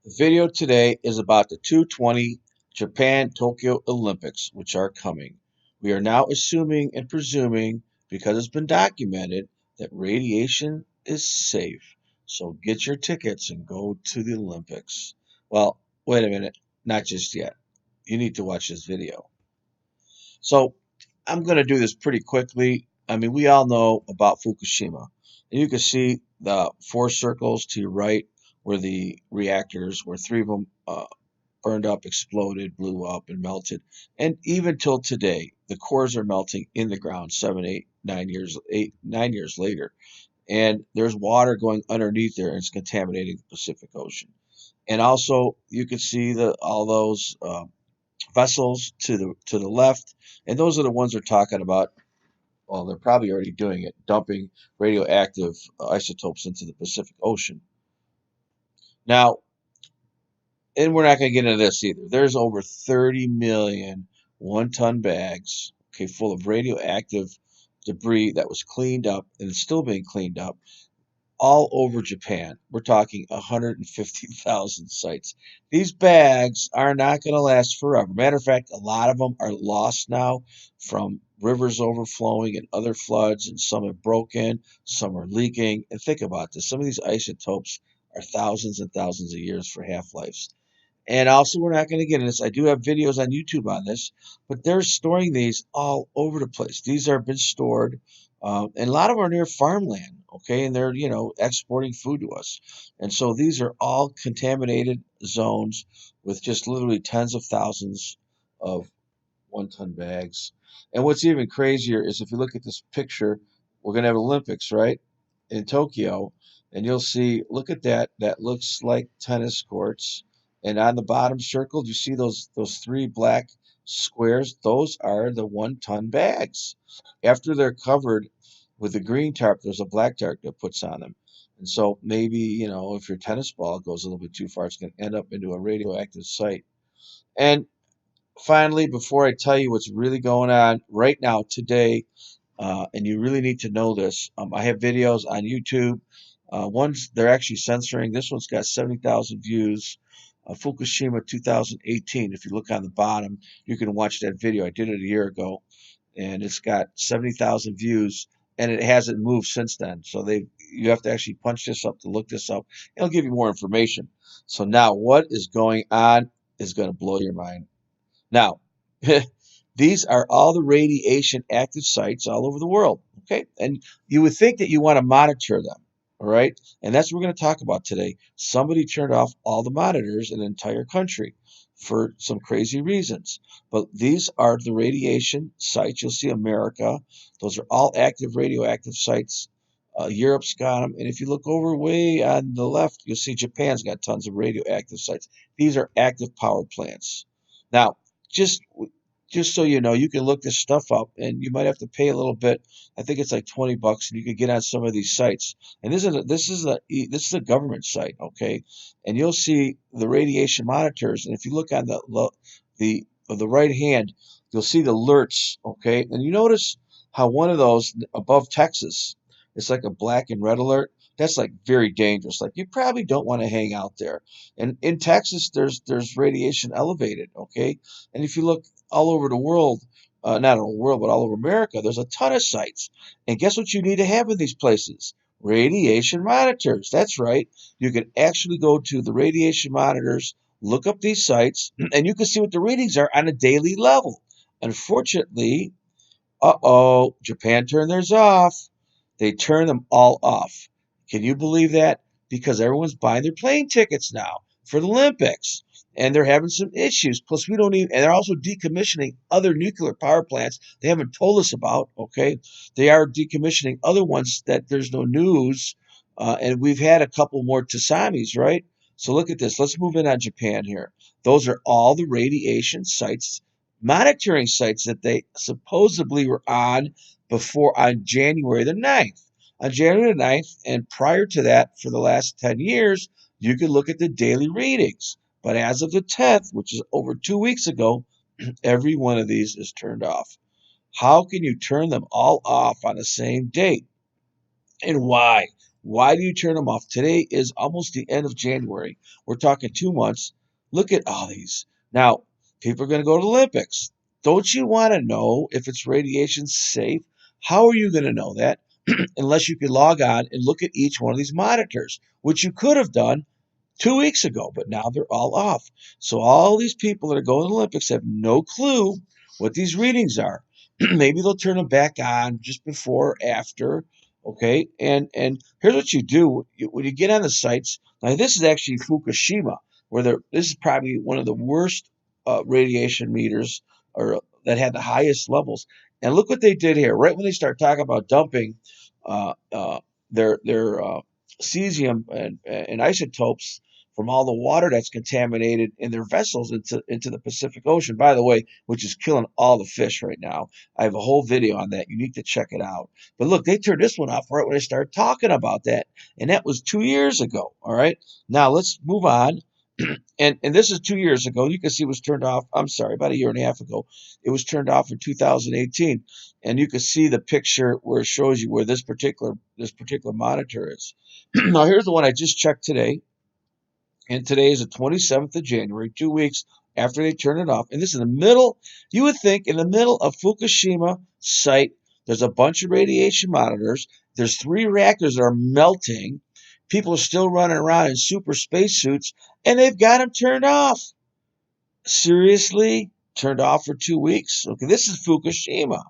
The video today is about the 220 Japan Tokyo Olympics, which are coming. We are now assuming and presuming, because it's been documented, that radiation is safe. So get your tickets and go to the Olympics. Well, wait a minute, not just yet. You need to watch this video. So I'm going to do this pretty quickly. I mean, we all know about Fukushima. And you can see the four circles to your right where the reactors, where three of them burned up, exploded, blew up, and melted. And even till today, the cores are melting in the ground 9 years later. And there's water going underneath there, and it's contaminating the Pacific Ocean. And also, you can see all those vessels to the left, and those are the ones they're talking about. Well, they're probably already doing it, dumping radioactive isotopes into the Pacific Ocean. Now, and we're not going to get into this either. There's over 30 million one-ton bags, okay, full of radioactive debris that was cleaned up and it's still being cleaned up all over Japan. We're talking 150,000 sites. These bags are not going to last forever. Matter of fact, a lot of them are lost now from rivers overflowing and other floods, and some have broken, some are leaking. And think about this, some of these isotopes are thousands and thousands of years for half-lives. And also, we're not going to get into this. I do have videos on YouTube on this, but they're storing these all over the place. These are been stored, and a lot of them are near farmland, okay, and they're exporting food to us. And so these are all contaminated zones with just literally tens of thousands of one-ton bags. And what's even crazier is if you look at this picture, we're going to have Olympics, right, in Tokyo, and you'll see, look at that. That looks like tennis courts. And on the bottom circle, do you see those three black squares? Those are the one-ton bags. After they're covered with the green tarp, there's a black tarp that puts on them. And so maybe, if your tennis ball goes a little bit too far, it's going to end up into a radioactive site. And finally, before I tell you what's really going on right now, today, and you really need to know this, I have videos on YouTube. One's they're actually censoring. This one's got 70,000 views. Fukushima 2018. If you look on the bottom, you can watch that video. I did it a year ago, and it's got 70,000 views, and it hasn't moved since then. So you have to actually punch this up to look this up. It'll give you more information. So now, what is going on is going to blow your mind. Now, these are all the radiation active sites all over the world. Okay. And you would think that you want to monitor them. All right. And that's what we're going to talk about today. Somebody turned off all the monitors in the entire country for some crazy reasons. But these are the radiation sites. You'll see America. Those are all active radioactive sites. Europe's got them. And if you look over way on the left, you'll see Japan's got tons of radioactive sites. These are active power plants. Now, just just so you know, you can look this stuff up, and you might have to pay a little bit. I think it's like $20, and you can get on some of these sites. And this is a government site, okay? And you'll see the radiation monitors. And if you look on the right hand, you'll see the alerts, okay? And you notice how one of those above Texas, it's like a black and red alert. That's like very dangerous. Like you probably don't want to hang out there. And in Texas, there's radiation elevated, okay? And if you look all over the world, not all over the world, but all over America, there's a ton of sites. And guess what you need to have in these places? Radiation monitors. That's right. You can actually go to the radiation monitors, look up these sites, and you can see what the readings are on a daily level. Unfortunately, Japan turned theirs off. They turned them all off. Can you believe that? Because everyone's buying their plane tickets now for the Olympics. And they're having some issues. Plus, we don't even, and they're also decommissioning other nuclear power plants they haven't told us about, okay? They are decommissioning other ones that there's no news. And we've had a couple more tsunamis, right? So look at this. Let's move in on Japan here. Those are all the radiation sites, monitoring sites that they supposedly were on January the 9th. On January the 9th, and prior to that, for the last 10 years, you could look at the daily readings. But as of the 10th, which is over 2 weeks ago, every one of these is turned off. How can you turn them all off on the same date? And why? Why do you turn them off? Today is almost the end of January. We're talking 2 months. Look at all these. Now, people are going to go to the Olympics. Don't you want to know if it's radiation safe? How are you going to know that unless you can log on and look at each one of these monitors, which you could have done 2 weeks ago, but now they're all off. So all these people that are going to the Olympics have no clue what these readings are. Maybe they'll turn them back on just before or after. Okay, and here's what you do when you get on the sites. Now this is actually Fukushima, where this is probably one of the worst radiation meters or that had the highest levels. And look what they did here. Right when they start talking about dumping uh, uh, their cesium and isotopes from all the water that's contaminated in their vessels into the Pacific Ocean, by the way, which is killing all the fish right now. I have a whole video on that. You need to check it out. But look, they turned this one off right when I started talking about that. And that was 2 years ago. All right. Now let's move on. And this is 2 years ago. You can see it was turned off. I'm sorry, about a year and a half ago. It was turned off in 2018, and you can see the picture where it shows you where this particular monitor is. Now here's the one I just checked today, and today is the 27th of January, 2 weeks after they turn it off. And this is in the middle. You would think in the middle of Fukushima site, there's a bunch of radiation monitors. There's 3 reactors that are melting. People are still running around in super spacesuits, and they've got them turned off. Seriously? Turned off for 2 weeks? Okay, this is Fukushima.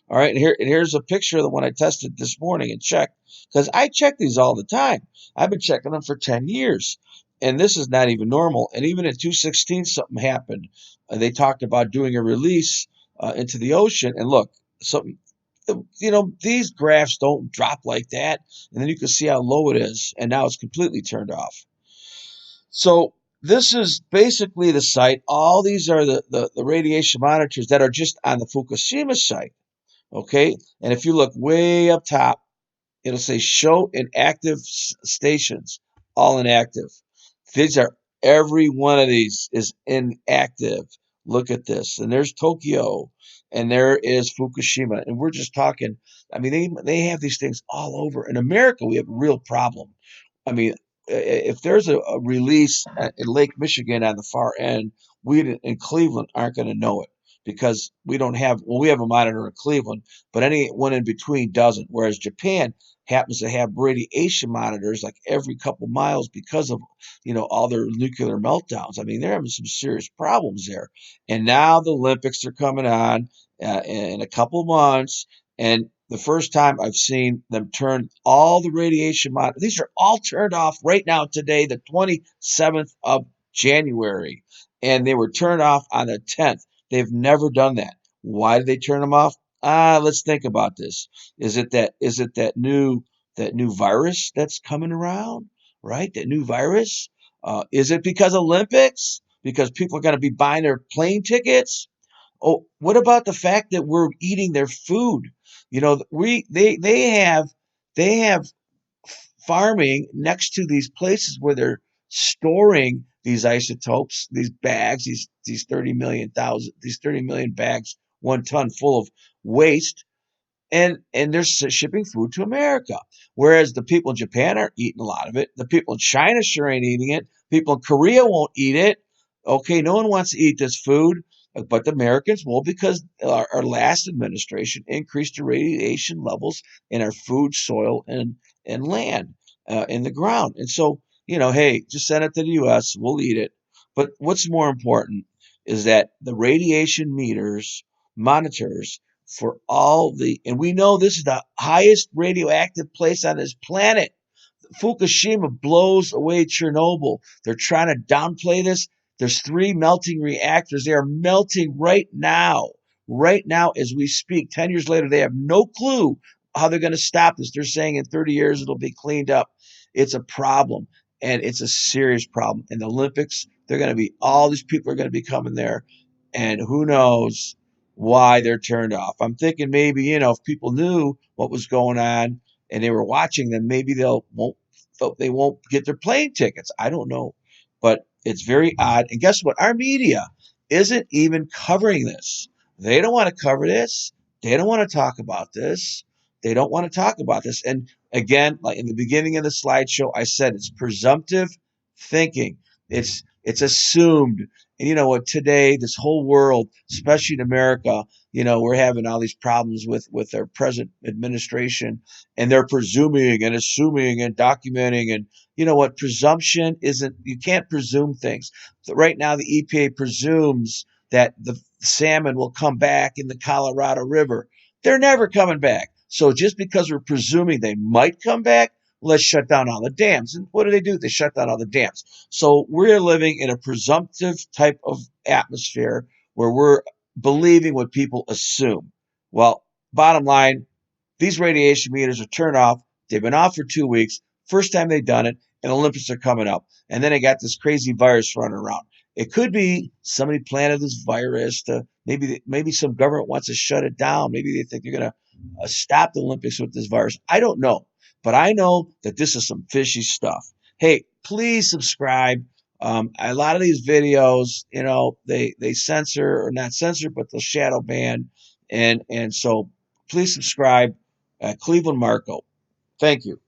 All right, and here's a picture of the one I tested this morning and checked because I check these all the time. I've been checking them for 10 years, and this is not even normal. And even in 216, something happened. They talked about doing a release into the ocean, and look, something. These graphs don't drop like that, and then you can see how low it is, and now it's completely turned off. So this is basically the site. All these are the radiation monitors that are just on the Fukushima site. Okay. And if you look way up top, it'll say show inactive stations, all inactive. These are every one of these is inactive. Look at this. And there's Tokyo and there is Fukushima. And we're just talking, I mean, they have these things all over. In America, we have a real problem. I mean, if there's a release in Lake Michigan on the far end, we in Cleveland aren't going to know it because we have a monitor in Cleveland, but anyone in between doesn't. Whereas Japan happens to have radiation monitors like every couple miles because of all their nuclear meltdowns. I mean, they're having some serious problems there. And now the Olympics are coming on in a couple months, and the first time I've seen them turn all the radiation monitors. These are all turned off right now today, the 27th of January, and they were turned off on the 10th. They've never done that. Why did they turn them off? Let's think about this. Is it that new virus that's coming around, right? That new virus. Is it because Olympics? Because people are going to be buying their plane tickets? Oh, what about the fact that we're eating their food? They have farming next to these places where they're storing these isotopes, these bags, these 30 million bags, 1 ton full of waste, and they're shipping food to America. Whereas the people in Japan aren't eating a lot of it. The people in China sure ain't eating it. People in Korea won't eat it. Okay, no one wants to eat this food, but the Americans will because our last administration increased the radiation levels in our food, soil, and land in the ground. And so, hey, just send it to the U.S. We'll eat it. But what's more important is that the radiation meters monitors for and we know this is the highest radioactive place on this planet. Fukushima blows away Chernobyl. They're trying to downplay this. There's 3 melting reactors. They are melting right now. Right now, as we speak, 10 years later, they have no clue how they're going to stop this. They're saying in 30 years it'll be cleaned up. It's a problem, and it's a serious problem. In the Olympics, all these people are going to be coming there, and who knows why they're turned off. I'm thinking maybe, if people knew what was going on and they were watching them, maybe they won't get their plane tickets. I don't know, but it's very odd. And guess what? Our media isn't even covering this. They don't want to cover this. They don't want to talk about this. They don't want to talk about this. And Again, like in the beginning of the slideshow, I said it's presumptive thinking. It's assumed. And you know what? Today, this whole world, especially in America, we're having all these problems with our present administration, and they're presuming and assuming and documenting. And you know what? Presumption isn't. You can't presume things. So right now, the EPA presumes that the salmon will come back in the Colorado River. They're never coming back. So just because we're presuming they might come back, let's shut down all the dams. And what do? They shut down all the dams. So we're living in a presumptive type of atmosphere where we're believing what people assume. Well, bottom line, these radiation meters are turned off. They've been off for 2 weeks. First time they've done it, and Olympics are coming up. And then I got this crazy virus running around. It could be somebody planted this virus to maybe some government wants to shut it down. Maybe they think they're going to stop the Olympics with this virus. I don't know, but I know that this is some fishy stuff. Hey, please subscribe. A lot of these videos, they censor or not censor, but they'll shadow ban, and so please subscribe. Clevelandmarko. Thank you.